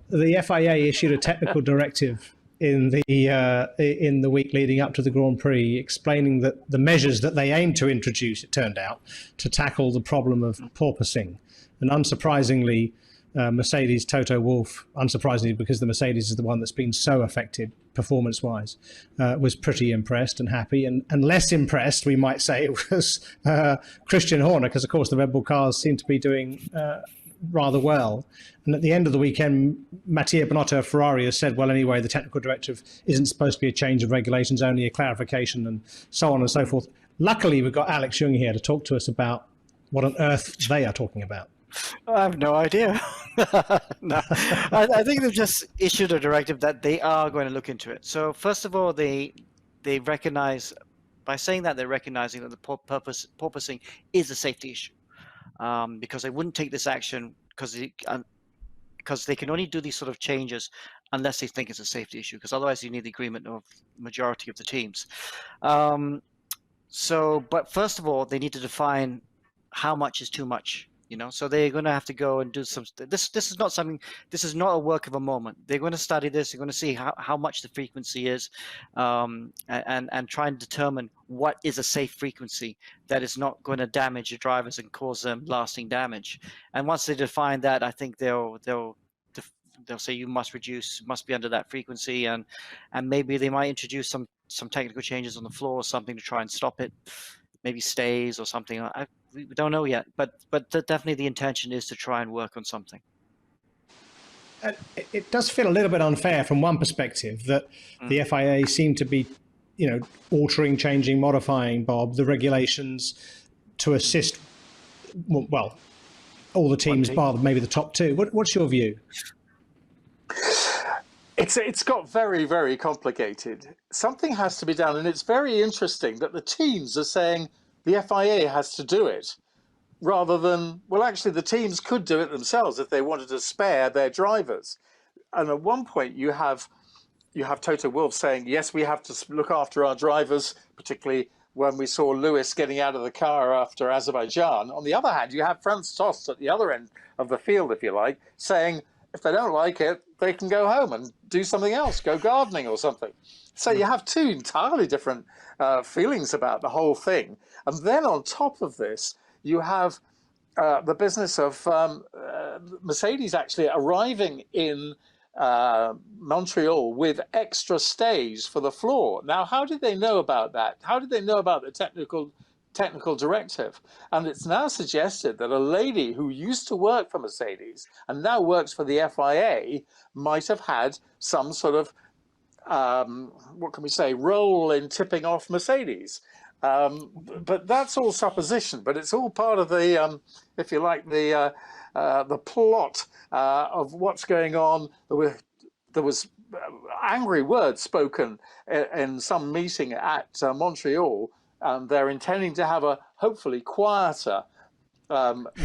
the FIA issued a technical directive in the week leading up to the Grand Prix, explaining that the measures that they aimed to introduce, it turned out, to tackle the problem of porpoising. And unsurprisingly, Mercedes Toto Wolff, unsurprisingly because the Mercedes is the one that's been so affected performance-wise, was pretty impressed and happy. And less impressed, we might say, was Christian Horner, because of course the Red Bull cars seem to be doing rather well. And at the end of the weekend, Mattia Binotto of Ferrari has said, well, anyway, the technical directive isn't supposed to be a change of regulations, only a clarification, and so on and so forth. Luckily, we've got Alex Jung here to talk to us about what on earth they are talking about. I have no idea. No. I think they've just issued a directive that they are going to look into it. So first of all, they recognize, by saying that, they're recognizing that the porpoising is a safety issue, because they wouldn't take this action because they can only do these sort of changes unless they think it's a safety issue, because otherwise you need the agreement of majority of the teams. But first of all, they need to define how much is too much. So they're going to have to go and do some. This is not something. This is not a work of a moment. They're going to study this. They're going to see how much the frequency is, and try and determine what is a safe frequency that is not going to damage your drivers and cause them lasting damage. And once they define that, I think they'll say you must be under that frequency, and maybe they might introduce some technical changes on the floor or something to try and stop it. Maybe stays or something. We don't know yet, but definitely the intention is to try and work on something. It does feel a little bit unfair from one perspective that the FIA seem to be, altering, changing, modifying, Bob, the regulations to assist, well, all the teams bar maybe the top two. What's your view? It's got very, very complicated. Something has to be done, and it's very interesting that the teams are saying the FIA has to do it, rather than, well, actually the teams could do it themselves if they wanted to spare their drivers. And at one point you have Toto Wolff saying, yes, we have to look after our drivers, particularly when we saw Lewis getting out of the car after Azerbaijan. On the other hand, you have Franz Tost at the other end of the field, if you like, saying, if they don't like it, they can go home and do something else, go gardening or something. So you have two entirely different feelings about the whole thing. And then on top of this, you have the business of Mercedes actually arriving in Montreal with extra stays for the floor. Now, how did they know about that? How did they know about the technical directive? And it's now suggested that a lady who used to work for Mercedes and now works for the FIA might have had some sort of what can we say, role in tipping off Mercedes. But that's all supposition, but it's all part of the if you like, the plot of what's going on. There was angry words spoken in some meeting at Montreal. They're intending to have a hopefully quieter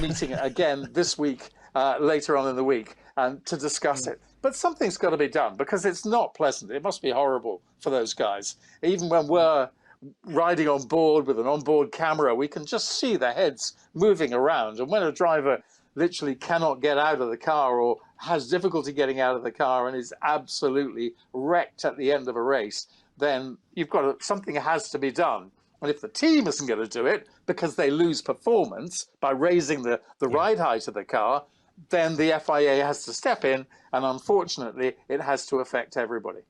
meeting again this week, later on in the week, and to discuss it. But something's got to be done, because it's not pleasant. It must be horrible for those guys. Even when we're riding on board with an onboard camera, we can just see their heads moving around. And when a driver literally cannot get out of the car or has difficulty getting out of the car and is absolutely wrecked at the end of a race, then you've got something has to be done. And if the team isn't going to do it because they lose performance by raising the ride height of the car, then the FIA has to step in, and unfortunately, it has to affect everybody.